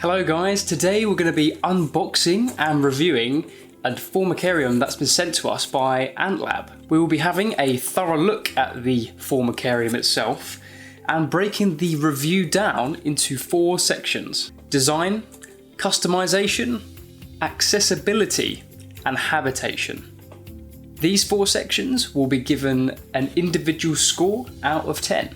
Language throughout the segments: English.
Hello guys, today we're going to be unboxing and reviewing a formicarium that's been sent to us by AntLab. We will be having a thorough look at the formicarium itself and breaking the review down into 4 sections: design, customization, accessibility, and habitation. These 4 sections will be given an individual score out of 10.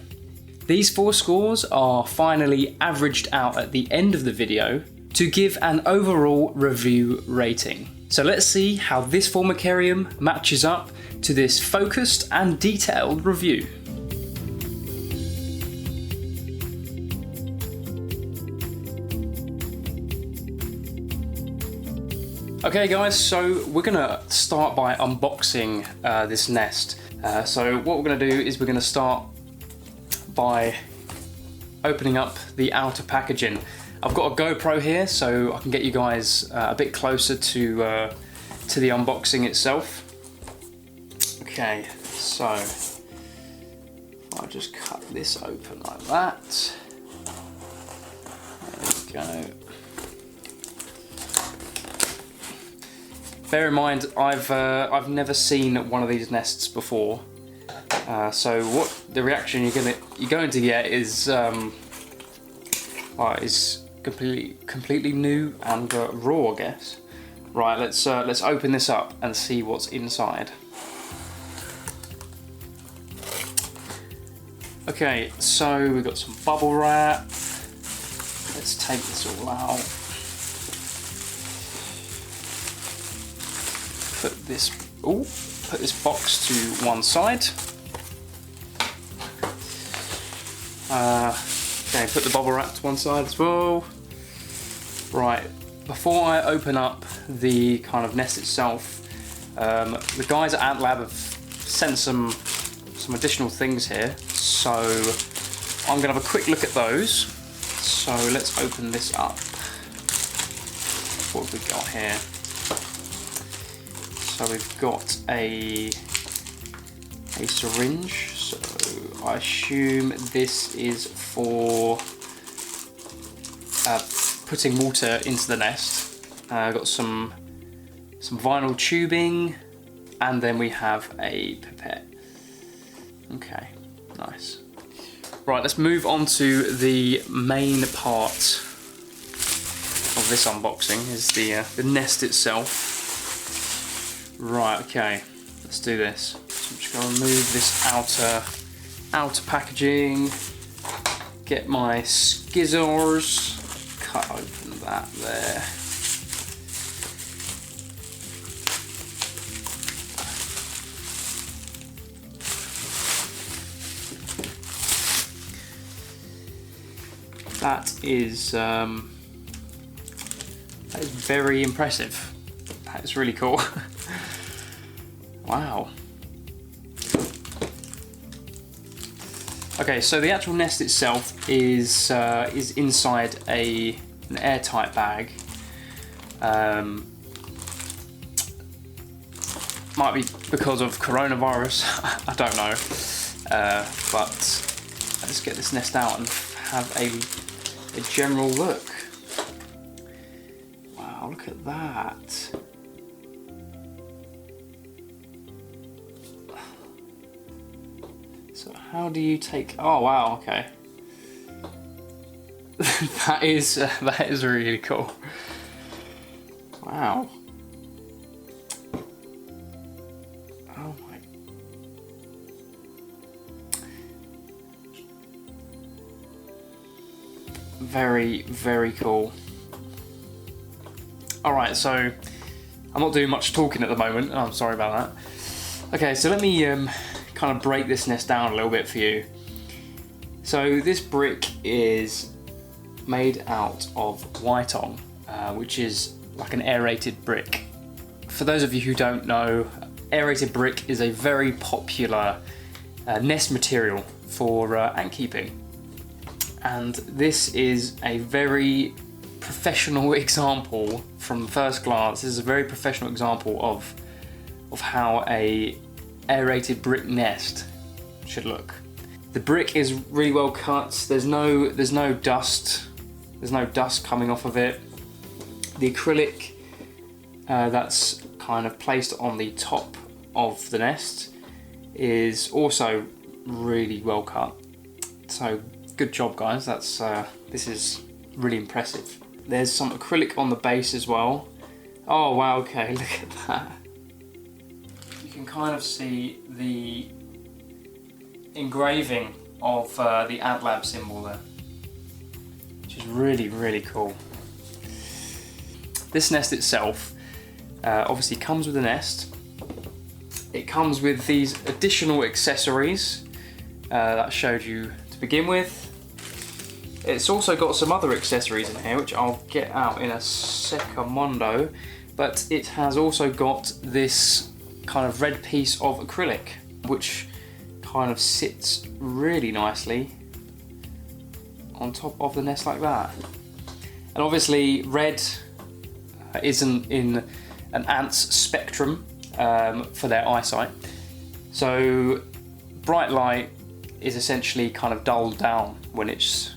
These 4 scores are finally averaged out at the end of the video to give an overall review rating. So let's see how this formicarium matches up to this focused and detailed review. Okay guys, so we're gonna start by unboxing this nest. So what we're gonna do is we're gonna start by opening up the outer packaging. I've got a GoPro here so I can get you guys a bit closer to the unboxing itself. Okay, so I'll just cut this open like that. There we go. Bear in mind, I've never seen one of these nests before. So what the reaction you're going to get is completely new and raw, I guess. Right, let's open this up and see what's inside. Okay, so we've got some bubble wrap. Let's take this all out. Put this box to one side. Okay, put the bubble wrap to one side as well. Right, before I open up the kind of nest itself, the guys at AntLab have sent some additional things here, so I'm gonna have a quick look at those. So let's open this up. What have we got here? So we've got a syringe. So I assume this is for putting water into the nest. Got some vinyl tubing, and then we have a pipette. Okay, nice. Right, let's move on to the main part of this unboxing, is the nest itself. Right, okay, let's do this. So I'm just going to remove this outer packaging, get my scissors, cut open that there. That is very impressive. That is really cool. Wow. Okay, so the actual nest itself is inside an airtight bag. Might be because of coronavirus, I don't know. But let's get this nest out and have a general look. Wow, look at that. So how do you take? Oh wow, okay. that is really cool. Wow. Oh my. Very, very cool. All right, so I'm not doing much talking at the moment. I'm sorry about that. Okay, so let me kind of break this nest down a little bit for you. So this brick is made out of YTONG, which is like an aerated brick. For those of you who don't know, aerated brick is a very popular nest material for ant keeping. And this is a very professional example from first glance. This is a very professional example of how a aerated brick nest should look. The brick is really well cut. There's no dust There's no dust coming off of it. The acrylic that's kind of placed on the top of the nest is also really well cut. So good job, guys. This is really impressive. There's some acrylic on the base as well. Oh wow, okay, look at that. You can kind of see the engraving of the AntLab symbol there, which is really, really cool. This nest itself obviously comes with a nest. It comes with these additional accessories that I showed you to begin with. It's also got some other accessories in here, which I'll get out in a secondo, but it has also got this kind of red piece of acrylic, which kind of sits really nicely on top of the nest like that. And obviously red isn't in an ant's spectrum for their eyesight, so bright light is essentially kind of dulled down when it's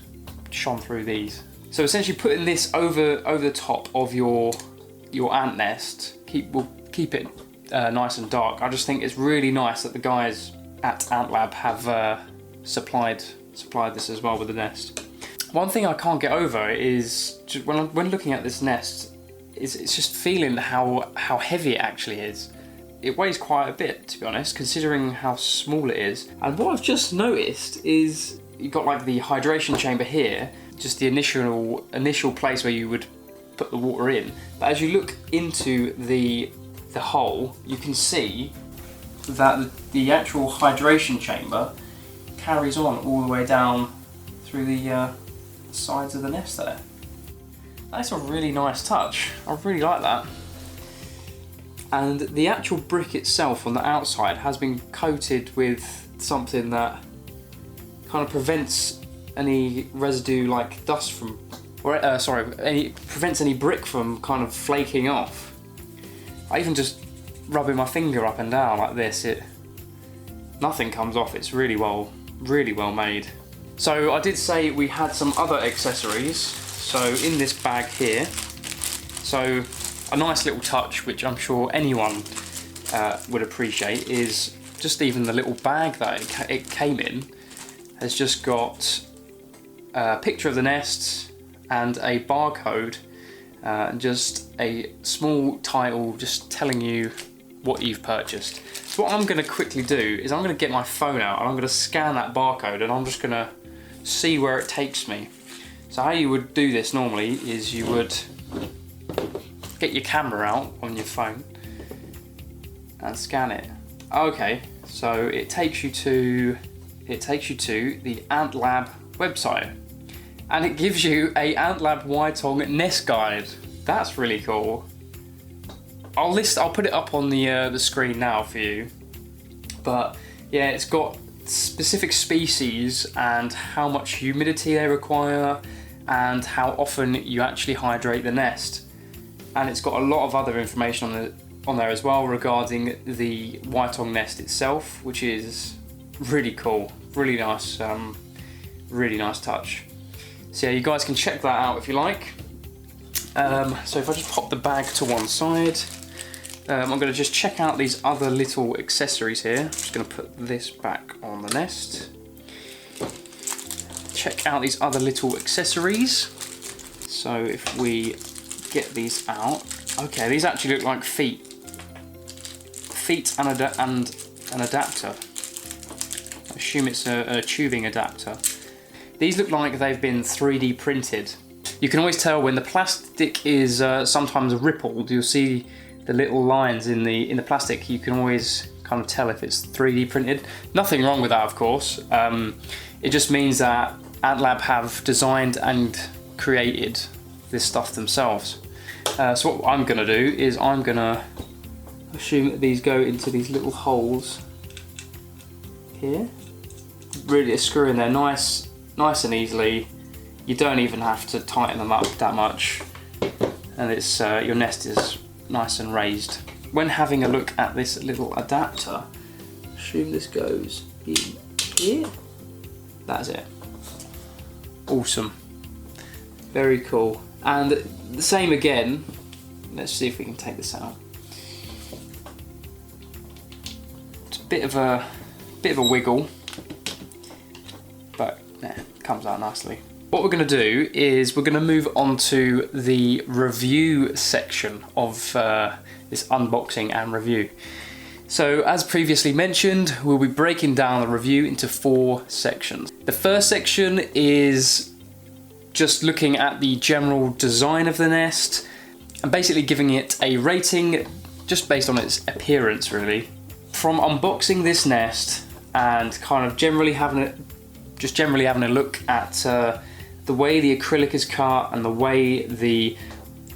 shone through these. So essentially putting this over the top of your ant nest will keep it nice and dark. I just think it's really nice that the guys at AntLab have supplied this as well with the nest. One thing I can't get over is just when looking at this nest, it's just feeling how heavy it actually is. It weighs quite a bit, to be honest, considering how small it is. And what I've just noticed is you've got like the hydration chamber here, just the initial place where you would put the water in. But as you look into the hole, you can see that the actual hydration chamber carries on all the way down through the sides of the nest there. That's a really nice touch. I really like that. And the actual brick itself on the outside has been coated with something that kind of prevents any residue like dust from, prevents any brick from kind of flaking off. I even just rubbing my finger up and down like this, nothing comes off. It's really well made. So I did say we had some other accessories. So in this bag here, so a nice little touch, which I'm sure anyone would appreciate, is just even the little bag that it came in has just got a picture of the nest and a barcode and just a small title just telling you what you've purchased. So what I'm going to quickly do is I'm going to get my phone out and I'm going to scan that barcode and I'm just going to see where it takes me. So how you would do this normally is you would get your camera out on your phone and scan it. Okay, so it takes you to the AntLab website and it gives you a AntLab YTONG nest guide. That's really cool. I'll put it up on the screen now for you. But yeah, it's got specific species and how much humidity they require and how often you actually hydrate the nest. And it's got a lot of other information on there as well regarding the YTONG nest itself, which is really cool, really nice touch. So yeah, you guys can check that out if you like. So if I just pop the bag to one side, I'm going to just check out these other little accessories here. I'm just going to put this back on the nest. Check out these other little accessories. So if we get these out, okay, these actually look like feet and an adapter. I assume it's a tubing adapter. These look like they've been 3D printed. You can always tell when the plastic is sometimes rippled. You'll see the little lines in the plastic. You can always kind of tell if it's 3D printed. Nothing wrong with that, of course. It just means that AntLab have designed and created this stuff themselves. So what I'm going to do is I'm going to assume that these go into these little holes here. Really screw in there nice and easily. You don't even have to tighten them up that much, and it's your nest is nice and raised. When having a look at this little adapter, assume this goes in here. That's it. Awesome. Very cool. And the same again. Let's see if we can take this out. It's a bit of a wiggle, but yeah, it comes out nicely. What we're going to do is we're going to move on to the review section of this unboxing and review. So as previously mentioned, we'll be breaking down the review into 4 sections. The first section is just looking at the general design of the nest and basically giving it a rating just based on its appearance, really. From unboxing this nest and kind of generally having a look at the way the acrylic is cut and the way the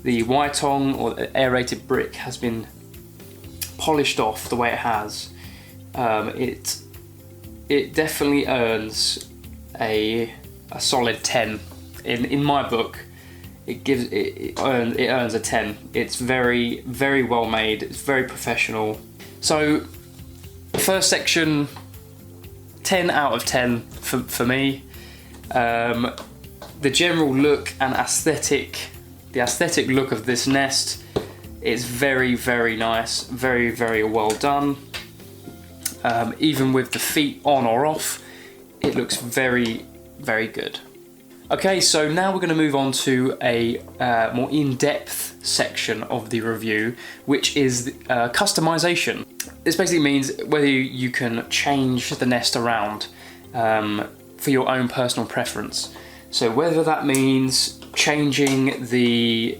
YTONG or the aerated brick has been polished off the way it has, it definitely earns a solid 10. In my book, it earns a 10. It's very, very well made. It's very professional. So the first section, 10 out of 10 for me. The general look and the aesthetic look of this nest is very, very nice, very, very well done. Even with the feet on or off, it looks very, very good. Okay, so now we're going to move on to a more in-depth section of the review, which is customization. This basically means whether you can change the nest around for your own personal preference. So whether that means changing the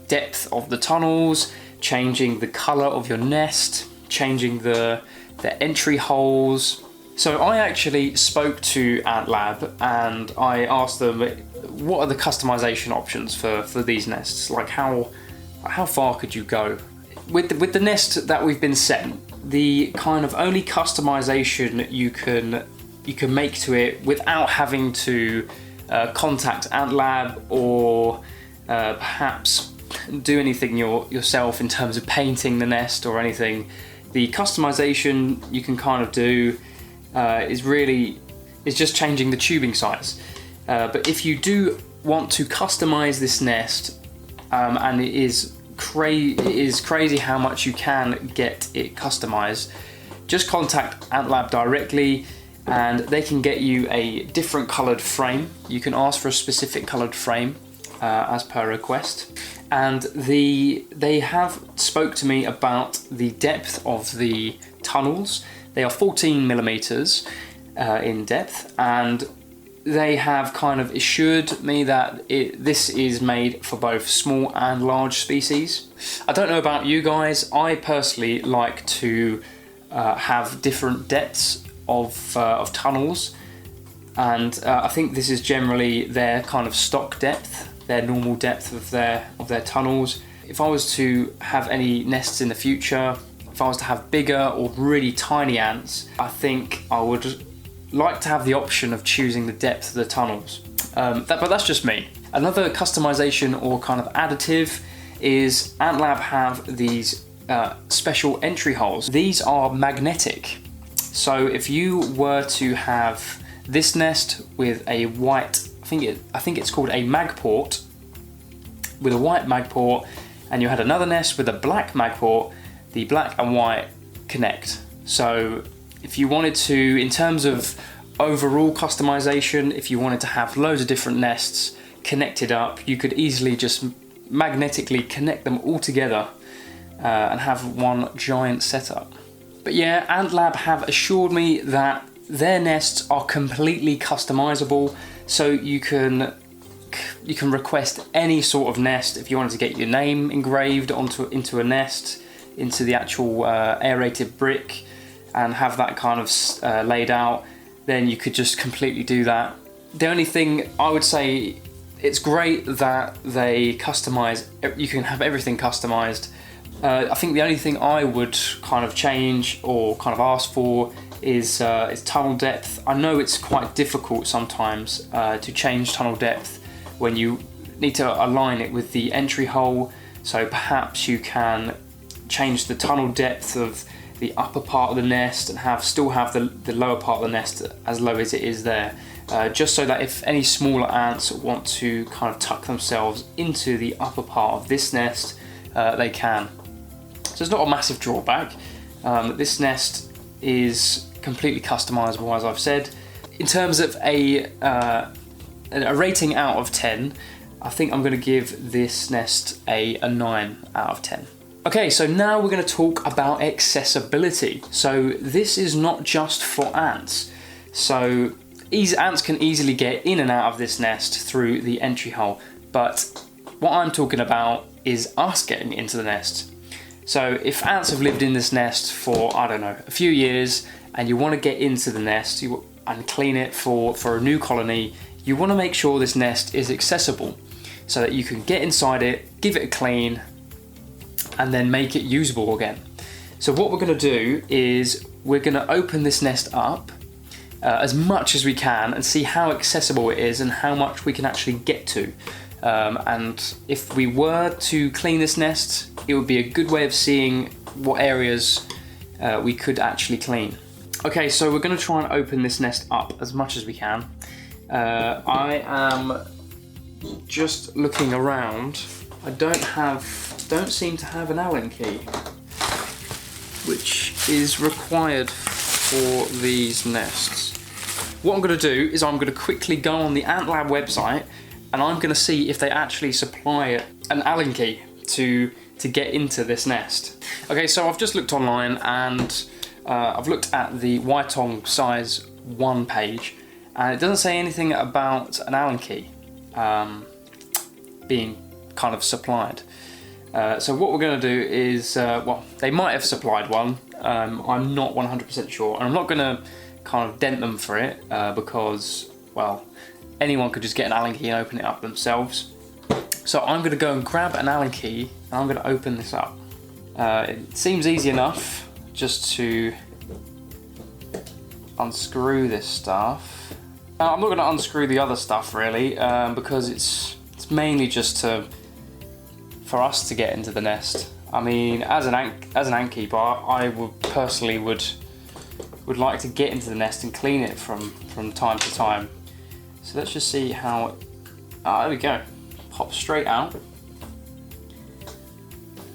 depth of the tunnels, changing the color of your nest, changing the entry holes. So I actually spoke to AntLab and I asked them, what are the customization options for these nests? Like how far could you go? With the nest that we've been sent, the kind of only customization you can make to it without having to contact AntLab or perhaps do anything yourself in terms of painting the nest or anything. The customization you can kind of do is just changing the tubing size. But if you do want to customize this nest, and it is crazy how much you can get it customized, just contact AntLab directly and they can get you a different colored frame. You can ask for a specific colored frame as per request. And they have spoke to me about the depth of the tunnels. They are 14 millimeters in depth, and they have kind of assured me that this is made for both small and large species. I don't know about you guys, I personally like to have different depths of tunnels, and I think this is generally their kind of stock depth, their normal depth of their tunnels. If I was to have any nests in the future, if I was to have bigger or really tiny ants, I think I would like to have the option of choosing the depth of the tunnels. But that's just me. Another customization or kind of additive is AntLab have these special entry holes. These are magnetic. So if you were to have this nest with a white, I think it's called a mag port, with a white mag port, and you had another nest with a black mag port, the black and white connect. So if you wanted to, in terms of overall customization, if you wanted to have loads of different nests connected up, you could easily just magnetically connect them all together and have one giant setup. But yeah, AntLab have assured me that their nests are completely customizable, so you can request any sort of nest. If you wanted to get your name engraved into a nest, into the actual aerated brick, and have that kind of laid out, then you could just completely do that. The only thing I would say, it's great that they customize, you can have everything customized. I think the only thing I would kind of change or kind of ask for is tunnel depth. I know it's quite difficult sometimes to change tunnel depth when you need to align it with the entry hole, so perhaps you can change the tunnel depth of the upper part of the nest and still have the lower part of the nest as low as it is there. just so that if any smaller ants want to kind of tuck themselves into the upper part of this nest, they can. So it's not a massive drawback. This nest is completely customizable, as I've said. In terms of a rating out of 10, I think I'm going to give this nest a 9 out of 10. Okay, so now we're going to talk about accessibility. So this is not just for ants. So ants can easily get in and out of this nest through the entry hole, but what I'm talking about is us getting into the nest. So if ants have lived in this nest for, I don't know, a few years, and you want to get into the nest and clean it for a new colony, you want to make sure this nest is accessible so that you can get inside it, give it a clean, and then make it usable again. So what we're going to do is we're going to open this nest up as much as we can and see how accessible it is and how much we can actually get to. And if we were to clean this nest, it would be a good way of seeing what areas we could actually clean. Okay, so we're going to try and open this nest up as much as we can. I am just looking around. I don't seem to have an Allen key, which is required for these nests. What I'm going to do is I'm going to quickly go on the AntLab website and I'm going to see if they actually supply an Allen key to get into this nest. Okay, so I've just looked online and I've looked at the YTONG size 1 page, and it doesn't say anything about an Allen key being kind of supplied. So what we're going to do is, well, they might have supplied one. I'm not 100% sure, and I'm not going to kind of dent them for it because, well, anyone could just get an Allen key and open it up themselves. So I'm going to go and grab an Allen key and I'm going to open this up. It seems easy enough just to unscrew this stuff. I'm not going to unscrew the other stuff really because it's mainly just for us to get into the nest. I mean, as an ant keeper, I would personally would like to get into the nest and clean it from time to time. So let's just see how. There we go. Pop straight out.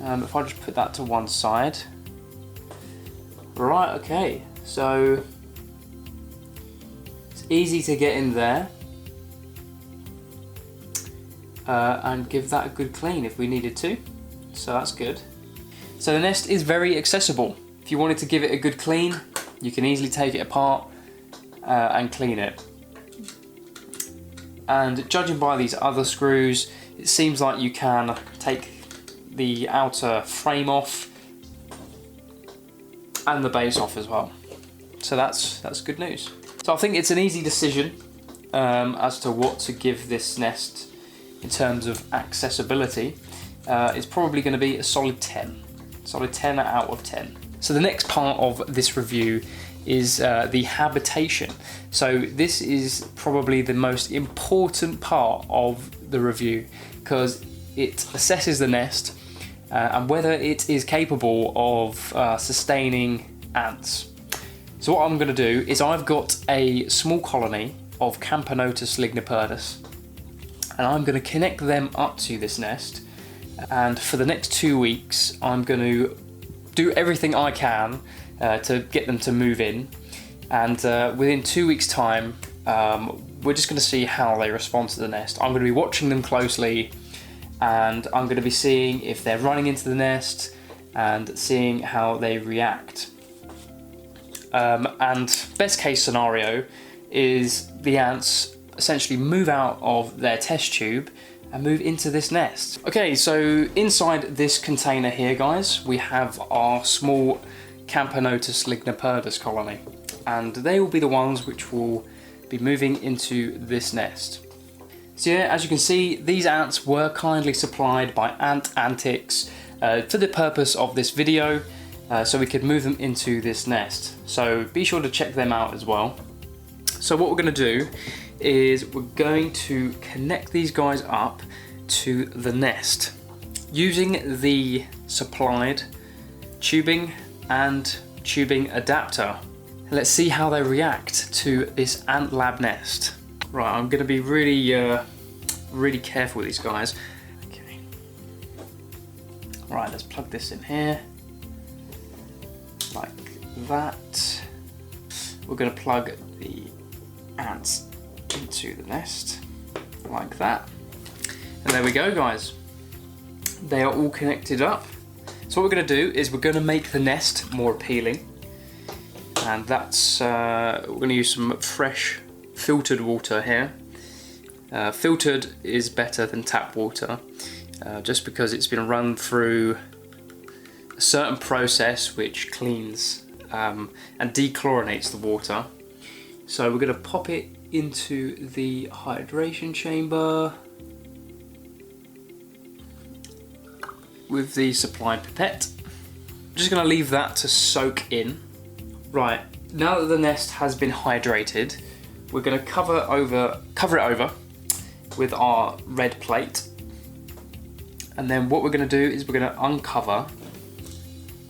If I just put that to one side. Right. Okay. So it's easy to get in there. And give that a good clean if we needed to, so that's good. So the nest is very accessible. If you wanted to give it a good clean, you can easily take it apart and clean it. And judging by these other screws, it seems like you can take the outer frame off and the base off as well. So that's good news. So I think it's an easy decision as to what to give this nest in terms of accessibility. It's probably going to be a solid 10 out of 10. So the next part of this review is the habitation. So this is probably the most important part of the review because it assesses the nest and whether it is capable of sustaining ants. So what I'm going to do is I've got a small colony of Camponotus ligniperdus, and I'm going to connect them up to this nest, and for the next 2 weeks I'm going to do everything I can to get them to move in, and within 2 weeks time we're just going to see how they respond to the nest. I'm going to be watching them closely and I'm going to be seeing if they're running into the nest and seeing how they react. And best case scenario is the ants essentially move out of their test tube and move into this nest. Okay, so inside this container here, guys, we have our small Camponotus ligniperdus colony, and they will be the ones which will be moving into this nest. So yeah, as you can see, these ants were kindly supplied by Ant Antics for the purpose of this video, so we could move them into this nest. So be sure to check them out as well. So what we're going to do is we're going to connect these guys up to the nest using the supplied tubing and tubing adapter. Let's see how they react to this AntLab nest. Right, I'm going to be really careful with these guys. Okay. Right, let's plug this in here, like that. We're going to plug the ants into the nest, like that. And there we go, guys. They are all connected up. So what we're going to do is we're going to make the nest more appealing. And that's, we're going to use some fresh filtered water here. Filtered is better than tap water, just because it's been run through a certain process which cleans and dechlorinates the water. So we're going to pop it into the hydration chamber with the supplied pipette. I'm just going to leave that to soak in. Right, now that the nest has been hydrated, we're going to cover it over with our red plate. And then what we're going to do is we're going to uncover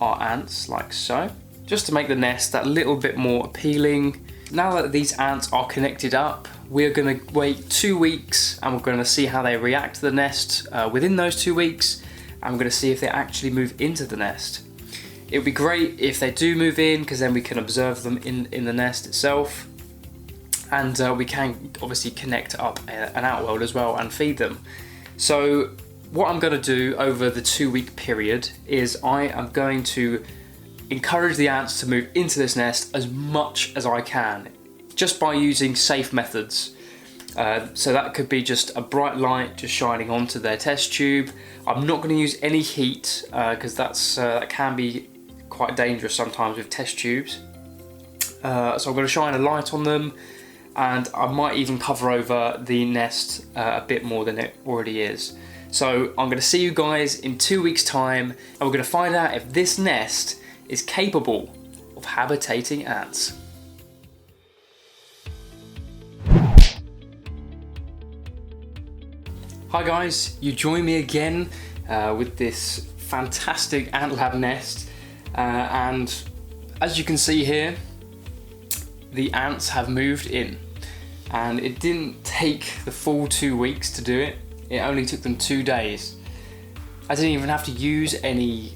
our ants like so, just to make the nest that little bit more appealing. Now that these ants are connected up, we're going to wait 2 weeks and we're going to see how they react to the nest within those 2 weeks, and we're going to see if they actually move into the nest. It would be great if they do move in, because then we can observe them in the nest itself, and we can obviously connect up an outworld as well and feed them. So what I'm going to do over the 2 week period is I am going to encourage the ants to move into this nest as much as I can, just by using safe methods. So that could be just a bright light just shining onto their test tube. I'm not going to use any heat, because that can be quite dangerous sometimes with test tubes. So I'm going to shine a light on them, and I might even cover over the nest a bit more than it already is. So I'm going to see you guys in 2 weeks' time, and we're going to find out if this nest is capable of habitating ants. Hi guys, you join me again with this fantastic AntLab nest, and as you can see here, the ants have moved in, and it didn't take the full 2 weeks to do it. It only took them 2 days. I didn't even have to use any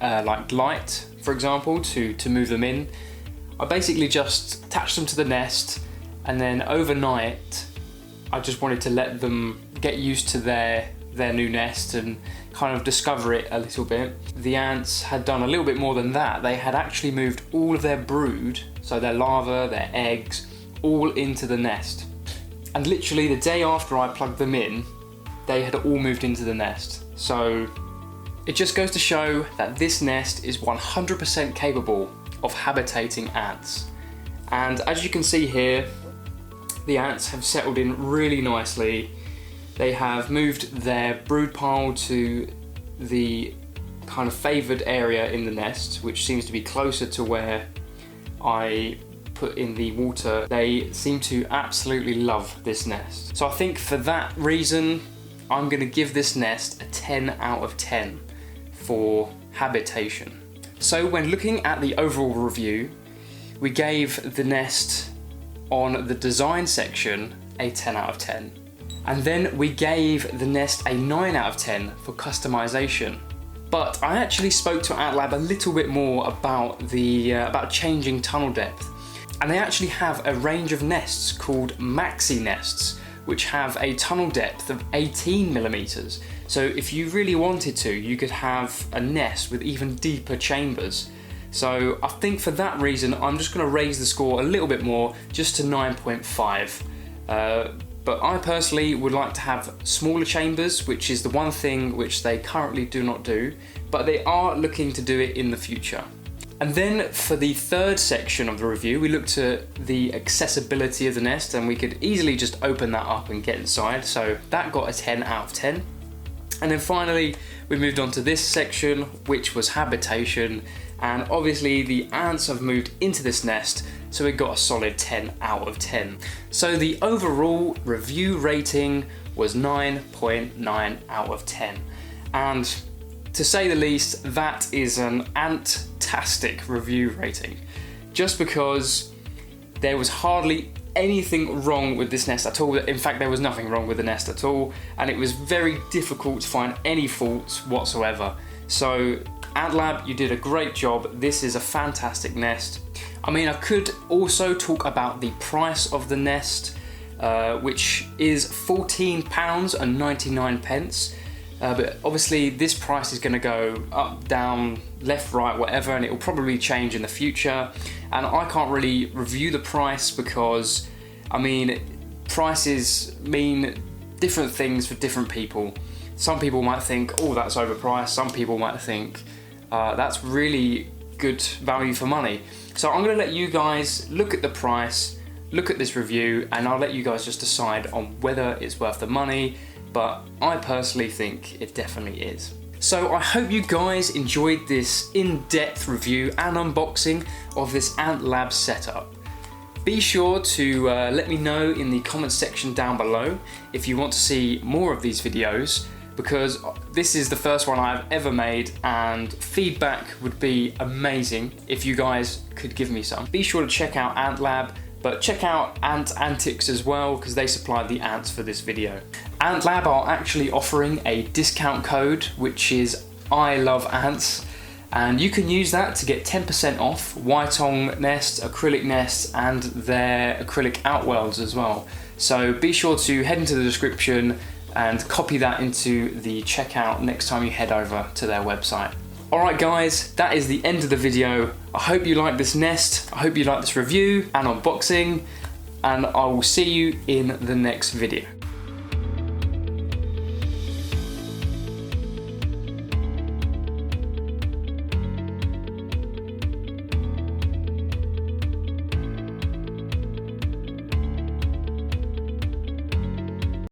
like light, for example, to move them in. I basically just attached them to the nest, and then overnight I just wanted to let them get used to their new nest and kind of discover it a little bit. The ants had done a little bit more than that. They had actually moved all of their brood, so their larvae, their eggs, all into the nest. And literally the day after I plugged them in, they had all moved into the nest. So it just goes to show that this nest is 100% capable of habitating ants. And as you can see here, the ants have settled in really nicely. They have moved their brood pile to the kind of favoured area in the nest, which seems to be closer to where I put in the water. They seem to absolutely love this nest. So I think for that reason, I'm going to give this nest a 10 out of 10 for habitation. So when looking at the overall review, we gave the nest on the design section a 10 out of 10. And then we gave the nest a 9 out of 10 for customization. But I actually spoke to AntLab a little bit more about about changing tunnel depth. And they actually have a range of nests called maxi nests, which have a tunnel depth of 18 millimeters. So if you really wanted to, you could have a nest with even deeper chambers. So I think for that reason, I'm just going to raise the score a little bit more, just to 9.5. But I personally would like to have smaller chambers, which is the one thing which they currently do not do, but they are looking to do it in the future. And then for the third section of the review, we looked at the accessibility of the nest, and we could easily just open that up and get inside. So that got a 10 out of 10. And then finally, we moved on to this section, which was habitation. And obviously the ants have moved into this nest, so it got a solid 10 out of 10. So the overall review rating was 9.9 out of 10. And to say the least, that is an ant-tastic review rating. Just because there was hardly anything wrong with this nest at all. In fact, there was nothing wrong with the nest at all, and it was very difficult to find any faults whatsoever. So AntLab, you did a great job. This is a fantastic nest. I mean, I could also talk about the price of the nest, which is £14.99. But obviously this price is going to go up, down, left, right, whatever, and it will probably change in the future. And I can't really review the price because, I mean, prices mean different things for different people. Some people might think, oh, that's overpriced. Some people might think that's really good value for money. So I'm going to let you guys look at the price, look at this review, and I'll let you guys just decide on whether it's worth the money. But I personally think it definitely is. So I hope you guys enjoyed this in-depth review and unboxing of this AntLab setup. Be sure to let me know in the comments section down below if you want to see more of these videos, because this is the first one I've ever made and feedback would be amazing if you guys could give me some. Be sure to check out AntLab, but check out Ant Antics as well, because they supplied the ants for this video. AntLab are actually offering a discount code, which is I love ants, and you can use that to get 10% off YTONG nests, acrylic nests, and their acrylic outwells as well. So be sure to head into the description and copy that into the checkout next time you head over to their website. Alright guys, that is the end of the video. I hope you like this nest, I hope you like this review and unboxing, and I will see you in the next video.